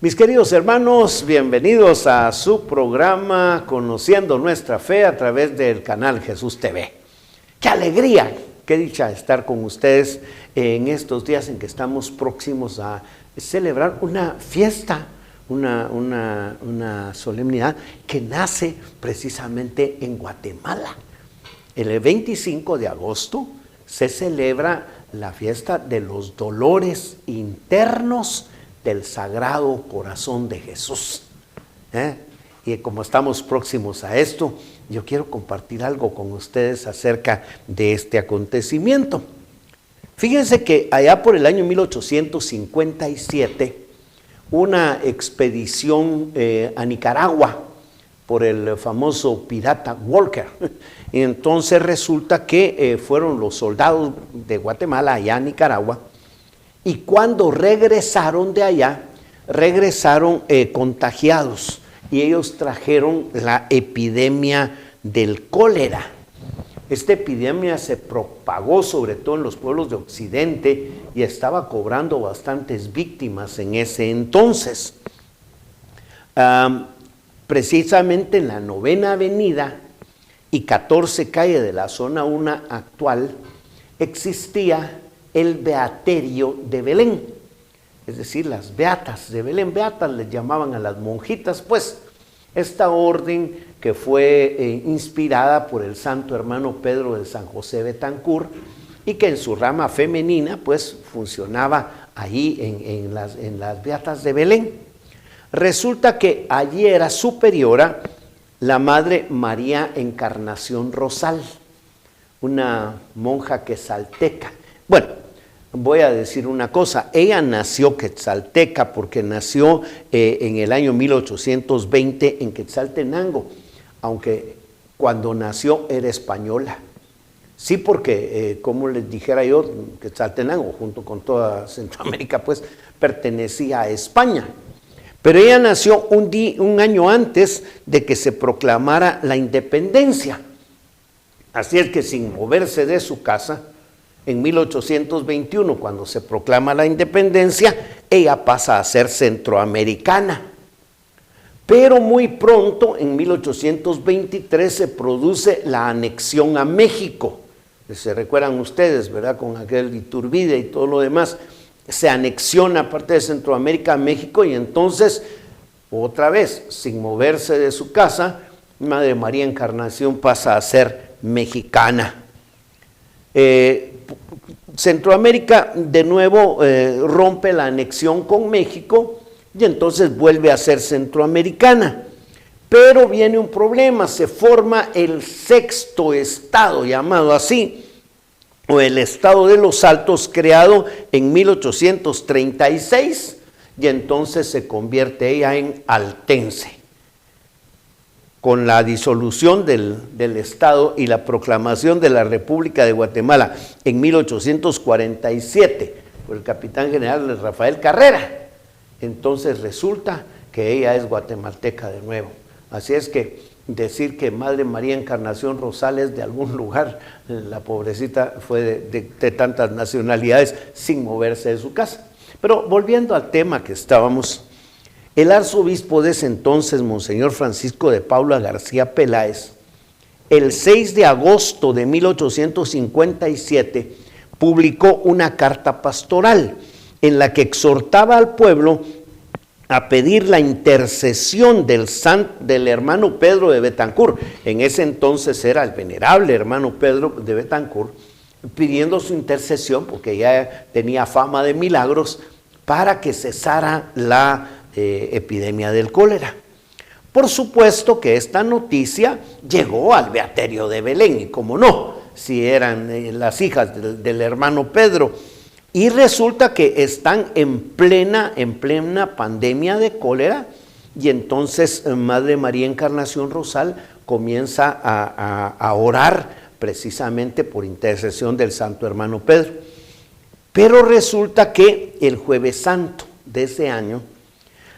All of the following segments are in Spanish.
Mis queridos hermanos, bienvenidos a su programa Conociendo Nuestra Fe a través del canal Jesús TV. ¡Qué alegría! ¡Qué dicha estar con ustedes en estos días en que estamos próximos a celebrar una fiesta, una solemnidad que nace precisamente en Guatemala! El 25 de agosto se celebra la fiesta de los dolores internos del Sagrado Corazón de Jesús. Y como estamos próximos a esto, yo quiero compartir algo con ustedes acerca de este acontecimiento. Fíjense que allá por el año 1857, una expedición a Nicaragua por el famoso pirata Walker. Y entonces resulta que fueron los soldados de Guatemala allá a Nicaragua, y cuando regresaron de allá, regresaron contagiados, y ellos trajeron la epidemia del cólera. Esta epidemia se propagó sobre todo en los pueblos de Occidente y estaba cobrando bastantes víctimas en ese entonces. Precisamente en la 9ª Avenida y 14 calle de la zona 1 actual existía el Beaterio de Belén, es decir, las beatas de Belén. Beatas les llamaban a las monjitas, pues esta orden que fue inspirada por el santo hermano Pedro de San José Betancur, y que en su rama femenina pues funcionaba ahí en las beatas de Belén. Resulta que allí era superiora la Madre María Encarnación Rosal, una monja quetzalteca. Bueno, voy a decir una cosa, ella nació quetzalteca porque nació en el año 1820 en Quetzaltenango, aunque cuando nació era española. Sí, porque como les dijera yo, Quetzaltenango junto con toda Centroamérica pues pertenecía a España. Pero ella nació un año antes de que se proclamara la independencia. Así es que sin moverse de su casa, en 1821, cuando se proclama la independencia, ella pasa a ser centroamericana. Pero muy pronto, en 1823, se produce la anexión a México. Se recuerdan ustedes, ¿verdad? Con aquel Iturbide y todo lo demás. Se anexiona parte de Centroamérica a México, y entonces, otra vez, sin moverse de su casa, Madre María Encarnación pasa a ser mexicana. Centroamérica de nuevo rompe la anexión con México y entonces vuelve a ser centroamericana. Pero viene un problema, se forma el 6º estado, llamado así, o el estado de los Altos, creado en 1836, y entonces se convierte ella en altense. Con la disolución del Estado y la proclamación de la República de Guatemala en 1847 por el capitán general Rafael Carrera, entonces resulta que ella es guatemalteca de nuevo. Así es que decir que Madre María Encarnación Rosales de algún lugar, la pobrecita fue de tantas nacionalidades sin moverse de su casa. Pero volviendo al tema que estábamos, el arzobispo de ese entonces, Monseñor Francisco de Paula García Peláez, el 6 de agosto de 1857, publicó una carta pastoral en la que exhortaba al pueblo a pedir la intercesión del hermano Pedro de Betancur. En ese entonces era el venerable hermano Pedro de Betancur, pidiendo su intercesión porque ya tenía fama de milagros para que cesara la epidemia del cólera. Por supuesto que esta noticia llegó al Beaterio de Belén, y como no, si eran las hijas del hermano Pedro, y resulta que están en plena pandemia de cólera, y entonces Madre María Encarnación Rosal comienza a orar precisamente por intercesión del santo hermano Pedro. Pero resulta que el Jueves Santo de ese año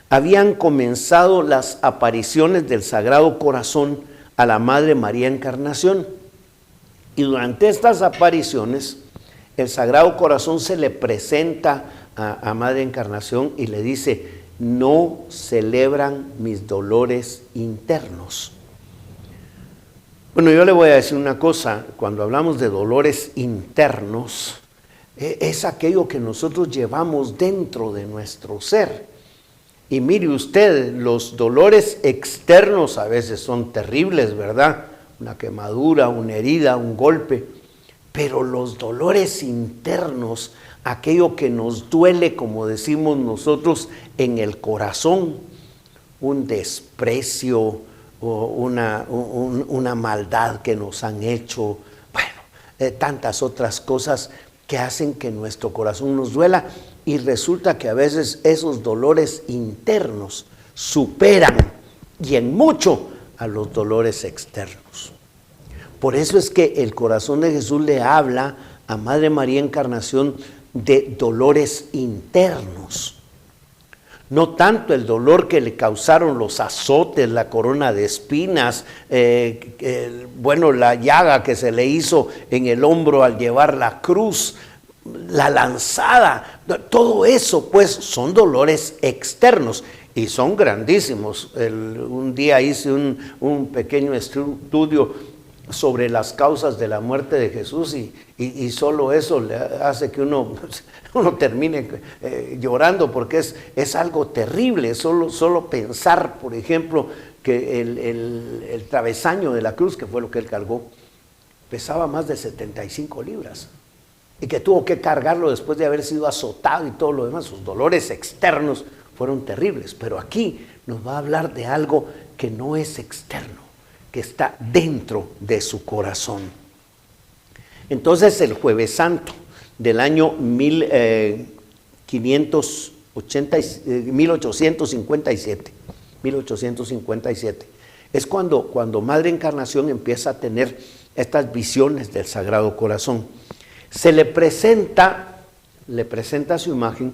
habían comenzado las apariciones del Sagrado Corazón a la Madre María Encarnación, y durante estas apariciones el Sagrado Corazón se le presenta a Madre Encarnación y le dice: no celebran mis dolores internos. Bueno, yo le voy a decir una cosa, cuando hablamos de dolores internos, es aquello que nosotros llevamos dentro de nuestro ser. Y mire usted, los dolores externos a veces son terribles, ¿verdad? Una quemadura, una herida, un golpe. Pero los dolores internos, aquello que nos duele, como decimos nosotros, en el corazón, un desprecio o una maldad que nos han hecho, bueno, tantas otras cosas que hacen que nuestro corazón nos duela, y resulta que a veces esos dolores internos superan y en mucho a los dolores externos. Por eso es que el corazón de Jesús le habla a Madre María Encarnación de dolores internos. No tanto el dolor que le causaron los azotes, la corona de espinas, la llaga que se le hizo en el hombro al llevar la cruz, la lanzada, todo eso pues son dolores externos y son grandísimos. Un día hice un pequeño estudio sobre las causas de la muerte de Jesús y solo eso le hace que uno termine llorando, porque es algo terrible. Solo pensar, por ejemplo, que el travesaño de la cruz, que fue lo que él cargó, pesaba más de 75 libras y que tuvo que cargarlo después de haber sido azotado y todo lo demás. Sus dolores externos fueron terribles, pero aquí nos va a hablar de algo que no es externo, que está dentro de su corazón. Entonces el Jueves Santo del año 1857, es cuando Madre Encarnación empieza a tener estas visiones del Sagrado Corazón. Se le presenta a su imagen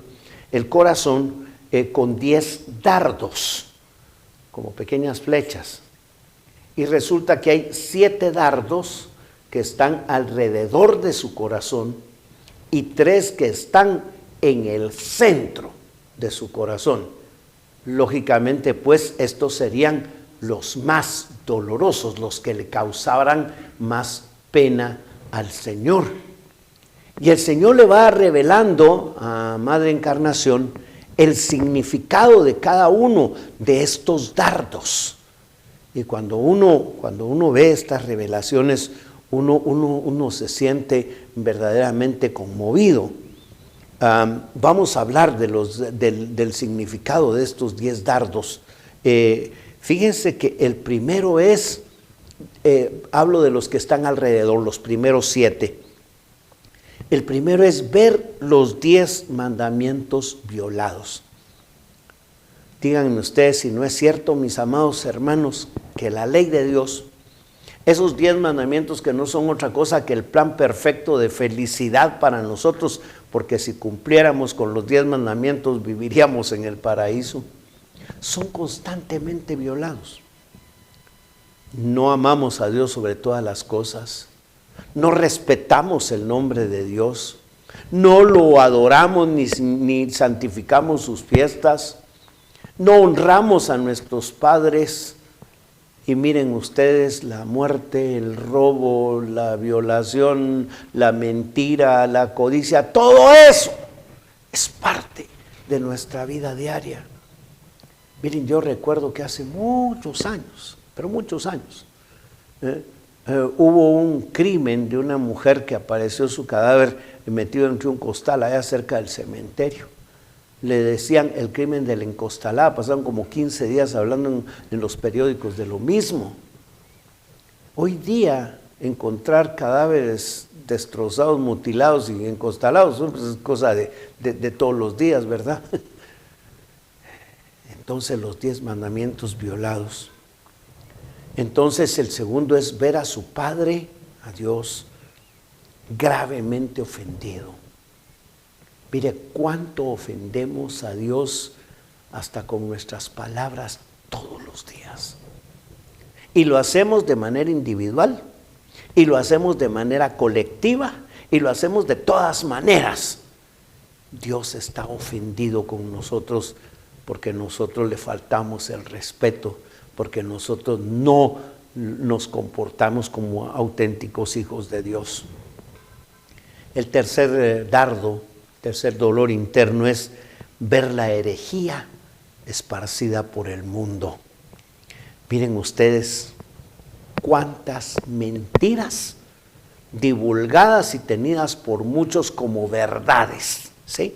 el corazón con 10 dardos, como pequeñas flechas. Y resulta que hay 7 dardos que están alrededor de su corazón y 3 que están en el centro de su corazón. Lógicamente, pues, estos serían los más dolorosos, los que le causaran más pena al Señor. Y el Señor le va revelando a Madre Encarnación el significado de cada uno de estos dardos. Y cuando uno ve estas revelaciones, uno se siente verdaderamente conmovido. Vamos a hablar del significado de estos 10 dardos. Fíjense que el primero es, hablo de los que están alrededor, los primeros 7. El primero es ver los 10 mandamientos violados. Díganme ustedes si no es cierto, mis amados hermanos, que la ley de Dios, esos 10 mandamientos que no son otra cosa que el plan perfecto de felicidad para nosotros, porque si cumpliéramos con los 10 mandamientos viviríamos en el paraíso, son constantemente violados. No amamos a Dios sobre todas las cosas, no respetamos el nombre de Dios, no lo adoramos ni santificamos sus fiestas, no honramos a nuestros padres. Y miren ustedes, la muerte, el robo, la violación, la mentira, la codicia, todo eso es parte de nuestra vida diaria. Miren, yo recuerdo que hace muchos años, pero muchos años, hubo un crimen de una mujer que apareció su cadáver metido entre un costal allá cerca del cementerio. Le decían el crimen de la encostalada. Pasaron como 15 días hablando en los periódicos de lo mismo. Hoy día encontrar cadáveres destrozados, mutilados y encostalados pues es cosa de todos los días, ¿verdad? Entonces los 10 mandamientos violados. Entonces el segundo es ver a su Padre, a Dios, gravemente ofendido. Mire cuánto ofendemos a Dios hasta con nuestras palabras todos los días. Y lo hacemos de manera individual, y lo hacemos de manera colectiva, y lo hacemos de todas maneras. Dios está ofendido con nosotros porque nosotros le faltamos el respeto, porque nosotros no nos comportamos como auténticos hijos de Dios. El tercer dardo, tercer dolor interno es ver la herejía esparcida por el mundo. Miren ustedes cuántas mentiras divulgadas y tenidas por muchos como verdades, ¿sí?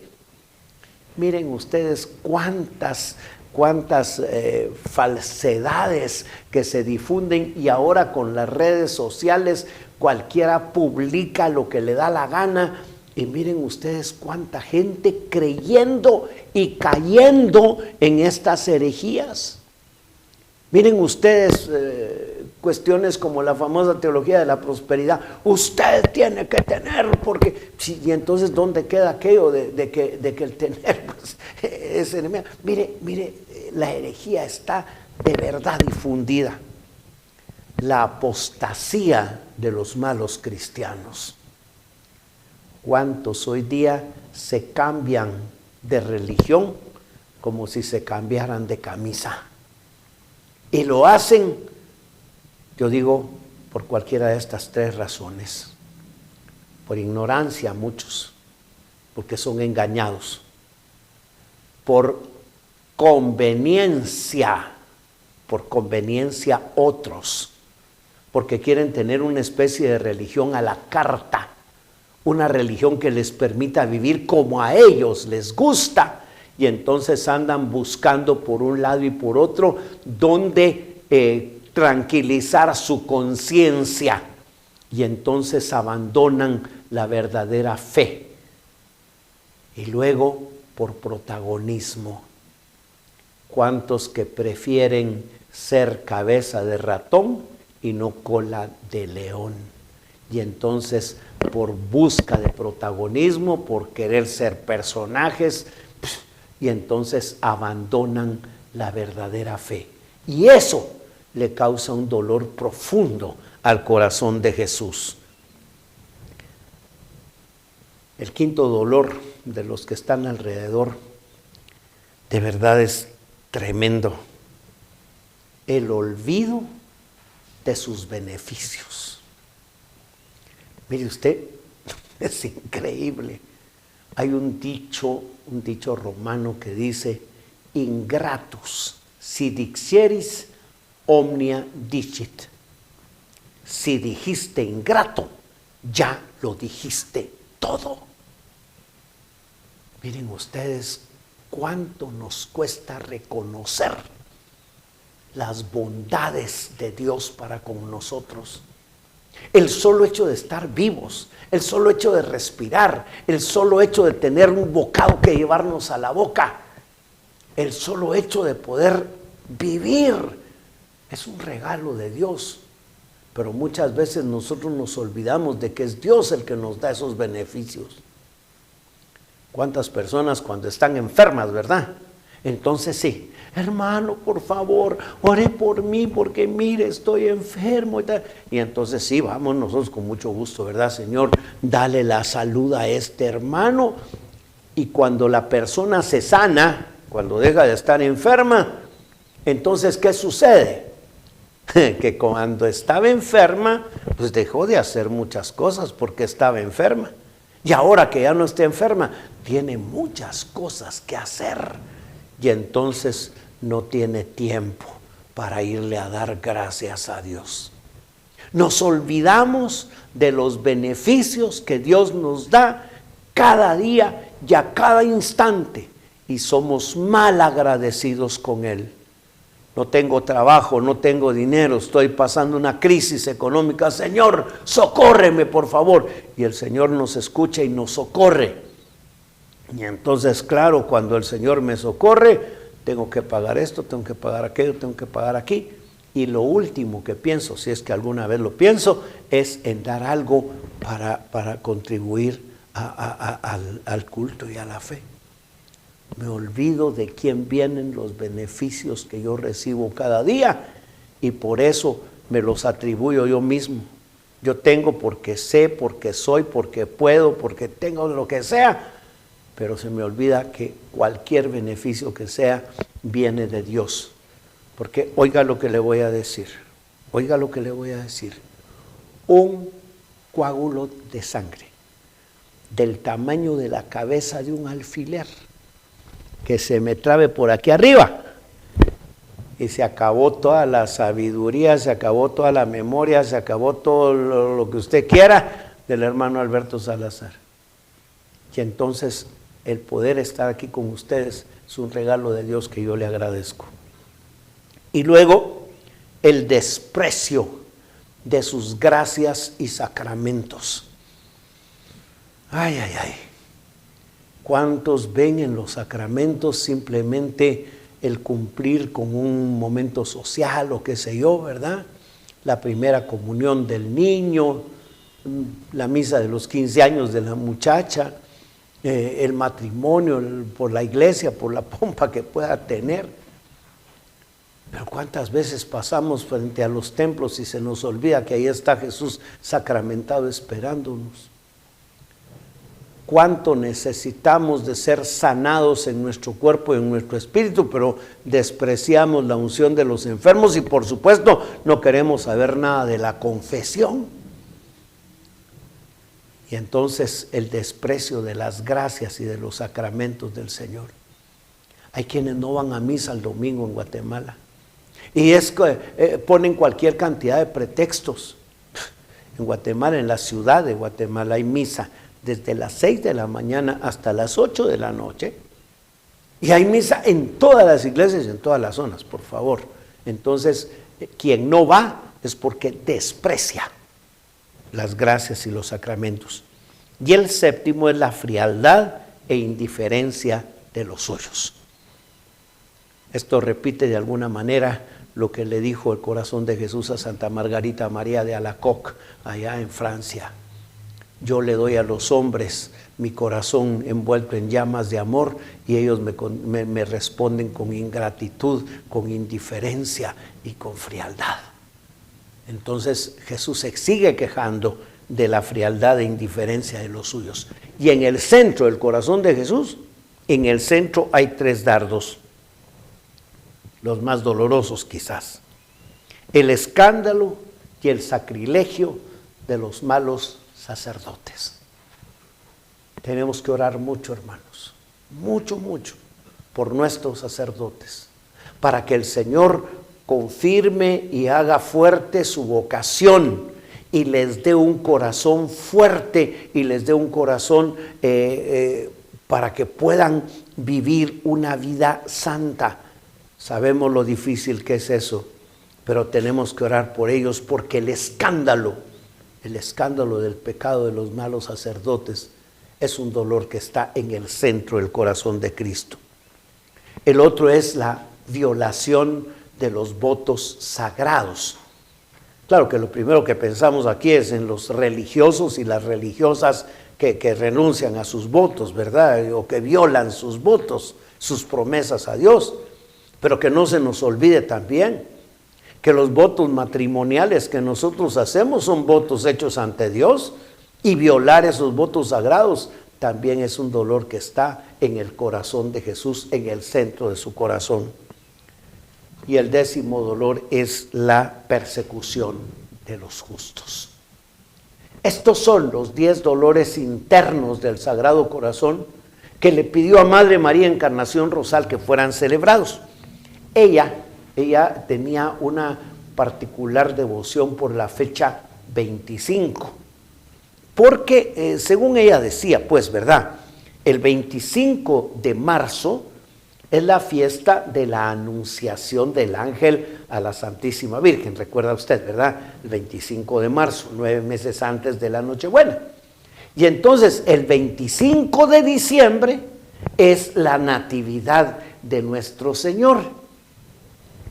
Miren ustedes cuántas falsedades que se difunden, y ahora con las redes sociales cualquiera publica lo que le da la gana, y miren ustedes cuánta gente creyendo y cayendo en estas herejías. Miren ustedes cuestiones como la famosa teología de la prosperidad. Usted tiene que tener, porque sí, y entonces ¿dónde queda aquello de que el tener pues, es enemigo? Mire, la herejía está de verdad difundida. La apostasía de los malos cristianos. ¿Cuántos hoy día se cambian de religión como si se cambiaran de camisa? Y lo hacen, yo digo, por cualquiera de estas tres razones. Por ignorancia muchos, porque son engañados. Por conveniencia otros, porque quieren tener una especie de religión a la carta, una religión que les permita vivir como a ellos les gusta, y entonces andan buscando por un lado y por otro donde tranquilizar su conciencia, y entonces abandonan la verdadera fe. Y luego por protagonismo. ¿Cuántos que prefieren ser cabeza de ratón y no cola de león? Y entonces por busca de protagonismo, por querer ser personajes, y entonces abandonan la verdadera fe. Y eso le causa un dolor profundo al corazón de Jesús. El quinto dolor de los que están alrededor, de verdad es tremendo. El olvido de sus beneficios. Mire usted, es increíble. Hay un dicho romano que dice: ingratus, si dixeris, omnia dicit. Si dijiste ingrato, ya lo dijiste todo. Miren ustedes cuánto nos cuesta reconocer las bondades de Dios para con nosotros. El solo hecho de estar vivos, el solo hecho de respirar, el solo hecho de tener un bocado que llevarnos a la boca, el solo hecho de poder vivir, es un regalo de Dios. Pero muchas veces nosotros nos olvidamos de que es Dios el que nos da esos beneficios. ¿Cuántas personas cuando están enfermas, verdad? Entonces sí, hermano, por favor, ore por mí porque mire, estoy enfermo y tal. Y entonces sí, vamos nosotros con mucho gusto, ¿verdad, Señor? Dale la salud a este hermano. Y cuando la persona se sana, cuando deja de estar enferma, entonces ¿qué sucede? Que cuando estaba enferma, pues dejó de hacer muchas cosas porque estaba enferma. Y ahora que ya no está enferma, tiene muchas cosas que hacer. Y entonces no tiene tiempo para irle a dar gracias a Dios. Nos olvidamos de los beneficios que Dios nos da cada día y a cada instante, y somos mal agradecidos con Él. No tengo trabajo, no tengo dinero, estoy pasando una crisis económica. Señor, socórreme, por favor. Y el Señor nos escucha y nos socorre. Y entonces, claro, cuando el Señor me socorre, tengo que pagar esto, tengo que pagar aquello, tengo que pagar aquí. Y lo último que pienso, si es que alguna vez lo pienso, es en dar algo para contribuir al culto y a la fe. Me olvido de quién vienen los beneficios que yo recibo cada día, y por eso me los atribuyo yo mismo. Yo tengo porque sé, porque soy, porque puedo, porque tengo lo que sea. pero se me olvida que cualquier beneficio que sea viene de Dios. Porque oiga lo que le voy a decir, oiga lo que le voy a decir. Un coágulo de sangre del tamaño de la cabeza de un alfiler que se me trabe por aquí arriba y se acabó toda la sabiduría, se acabó toda la memoria, se acabó todo lo que usted quiera del hermano Alberto Salazar. Y entonces el poder estar aquí con ustedes es un regalo de Dios que yo le agradezco. Y luego el desprecio de sus gracias y sacramentos. Ay, ay, ay. ¿Cuántos ven en los sacramentos simplemente el cumplir con un momento social o qué sé yo, verdad? La primera comunión del niño, la misa de los 15 años de la muchacha, el matrimonio por la iglesia, por la pompa que pueda tener. Pero ¿cuántas veces pasamos frente a los templos y se nos olvida que ahí está Jesús sacramentado esperándonos? Cuánto necesitamos de ser sanados en nuestro cuerpo y en nuestro espíritu, pero despreciamos la unción de los enfermos y por supuesto no queremos saber nada de la confesión. Y entonces el desprecio de las gracias y de los sacramentos del Señor. Hay quienes no van a misa el domingo en Guatemala y es que ponen cualquier cantidad de pretextos. En Guatemala, en la ciudad de Guatemala, hay misa desde las 6 de la mañana hasta las 8 de la noche. Y hay misa en todas las iglesias y en todas las zonas, por favor. Entonces, quien no va es porque desprecia las gracias y los sacramentos. Y el séptimo es la frialdad e indiferencia de los suyos. Esto repite de alguna manera lo que le dijo el corazón de Jesús a Santa Margarita María de Alacoque, allá en Francia. Yo le doy a los hombres mi corazón envuelto en llamas de amor y ellos me responden con ingratitud, con indiferencia y con frialdad. Entonces Jesús se sigue quejando de la frialdad e indiferencia de los suyos. Y en el centro del corazón de Jesús, en el centro hay 3 dardos, los más dolorosos quizás: el escándalo y el sacrilegio de los malos sacerdotes. Tenemos que orar mucho, hermanos, mucho, mucho, por nuestros sacerdotes, para que el Señor confirme y haga fuerte su vocación y les dé un corazón fuerte y les dé un corazón para que puedan vivir una vida santa. Sabemos lo difícil que es eso, pero tenemos que orar por ellos porque el escándalo del pecado de los malos sacerdotes es un dolor que está en el centro del corazón de Cristo. El otro es la violación de los votos sagrados. Claro que lo primero que pensamos aquí es en los religiosos y las religiosas que renuncian a sus votos, ¿verdad? O que violan sus votos, sus promesas a Dios. Pero que no se nos olvide también que los votos matrimoniales que nosotros hacemos son votos hechos ante Dios, y violar esos votos sagrados también es un dolor que está en el corazón de Jesús, en el centro de su corazón. Y el 10º dolor es la persecución de los justos. Estos son los 10 dolores internos del Sagrado Corazón que le pidió a Madre María Encarnación Rosal que fueran celebrados. Ella tenía una particular devoción por la fecha 25, porque según ella decía, pues, ¿verdad? El 25 de marzo es la fiesta de la Anunciación del Ángel a la Santísima Virgen. Recuerda usted, ¿verdad? El 25 de marzo, 9 meses antes de la Nochebuena. Y entonces el 25 de diciembre es la Natividad de nuestro Señor.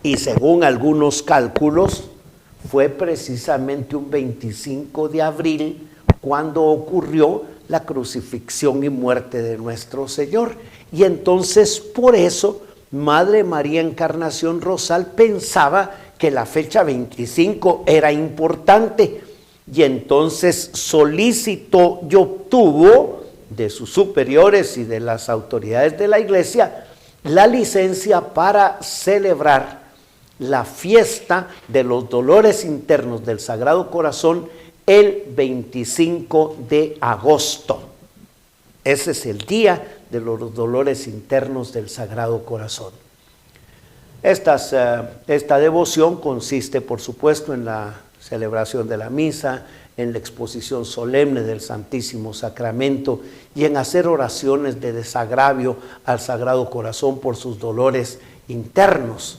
Y según algunos cálculos, fue precisamente un 25 de abril cuando ocurrió la crucifixión y muerte de nuestro Señor. Y entonces, por eso, Madre María Encarnación Rosal pensaba que la fecha 25 era importante. Y entonces solicitó y obtuvo de sus superiores y de las autoridades de la iglesia la licencia para celebrar la fiesta de los dolores internos del Sagrado Corazón el 25 de agosto. Ese es el día de los dolores internos del Sagrado Corazón. Esta devoción consiste, por supuesto, en la celebración de la misa, en la exposición solemne del Santísimo Sacramento y en hacer oraciones de desagravio al Sagrado Corazón por sus dolores internos.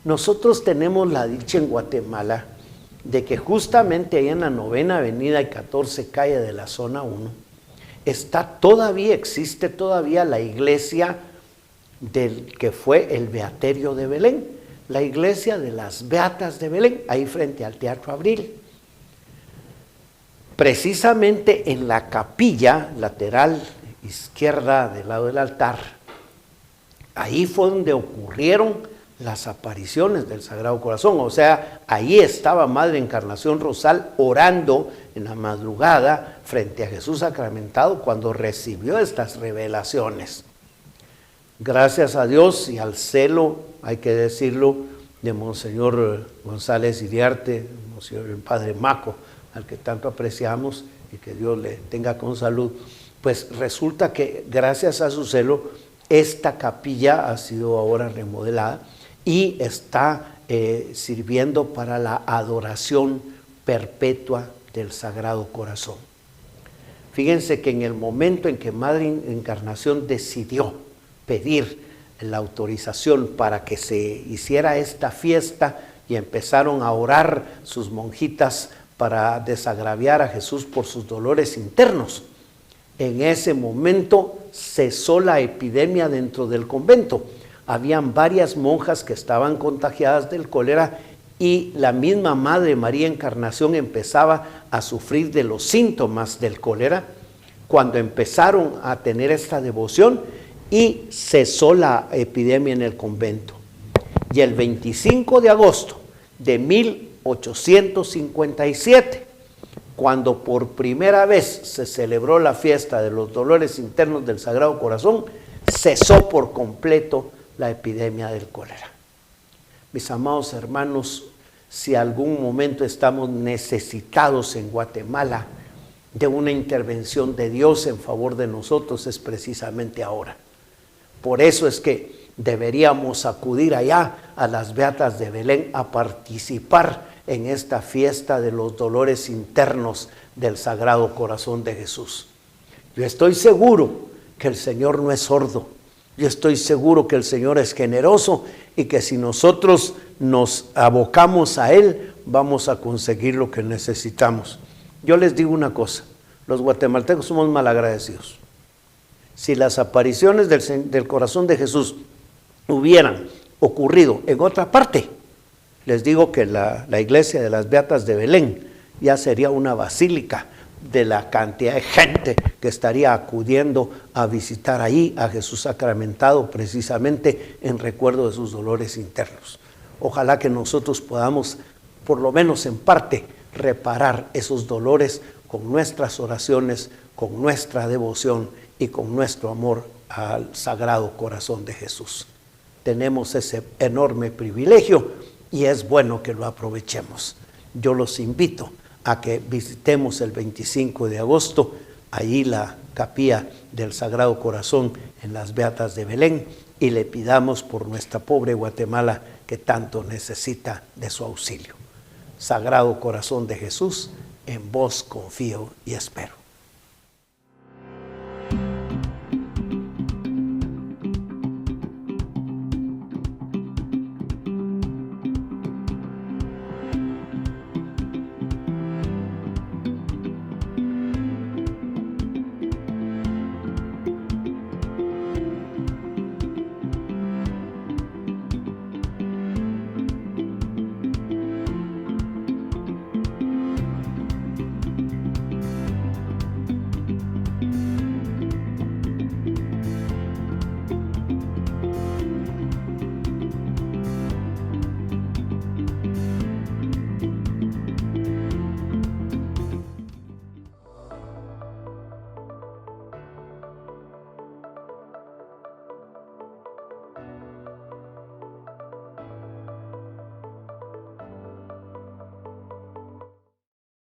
Nosotros tenemos la dicha en Guatemala de que justamente ahí en la 9ª Avenida y 14 Calle de la Zona 1 existe todavía la iglesia del que fue el Beaterio de Belén, la iglesia de las Beatas de Belén, ahí frente al Teatro Abril. Precisamente en la capilla lateral izquierda del lado del altar, ahí fue donde ocurrieron las apariciones del Sagrado Corazón. O sea, ahí estaba Madre Encarnación Rosal orando en la madrugada frente a Jesús sacramentado cuando recibió estas revelaciones. Gracias a Dios y al celo, hay que decirlo, de Monseñor González Iriarte, el Padre Maco, al que tanto apreciamos y que Dios le tenga con salud, pues resulta que gracias a su celo esta capilla ha sido ahora remodelada y está sirviendo para la adoración perpetua del Sagrado Corazón. Fíjense que en el momento en que Madre Encarnación decidió pedir la autorización para que se hiciera esta fiesta y empezaron a orar sus monjitas para desagraviar a Jesús por sus dolores internos, en ese momento cesó la epidemia dentro del convento. Habían varias monjas que estaban contagiadas del cólera y la misma Madre María Encarnación empezaba a sufrir de los síntomas del cólera cuando empezaron a tener esta devoción y cesó la epidemia en el convento. Y el 25 de agosto de 1857, cuando por primera vez se celebró la fiesta de los dolores internos del Sagrado Corazón, cesó por completo la epidemia del cólera. Mis amados hermanos, si algún momento estamos necesitados en Guatemala de una intervención de Dios en favor de nosotros, es precisamente ahora. Por eso es que deberíamos acudir allá a las Beatas de Belén a participar en esta fiesta de los dolores internos del Sagrado Corazón de Jesús. Yo estoy seguro que el Señor no es sordo. Yo estoy seguro que el Señor es generoso y que si nosotros nos abocamos a Él, vamos a conseguir lo que necesitamos. Yo les digo una cosa, los guatemaltecos somos malagradecidos. Si las apariciones del corazón de Jesús hubieran ocurrido en otra parte, les digo que la iglesia de las Beatas de Belén ya sería una basílica de la cantidad de gente que estaría acudiendo a visitar ahí a Jesús sacramentado precisamente en recuerdo de sus dolores internos. Ojalá que nosotros podamos, por lo menos en parte, reparar esos dolores con nuestras oraciones, con nuestra devoción y con nuestro amor al Sagrado Corazón de Jesús. Tenemos ese enorme privilegio y es bueno que lo aprovechemos. Yo los invito a que visitemos el 25 de agosto, ahí la capilla del Sagrado Corazón en las Beatas de Belén, y le pidamos por nuestra pobre Guatemala que tanto necesita de su auxilio. Sagrado Corazón de Jesús, en vos confío y espero.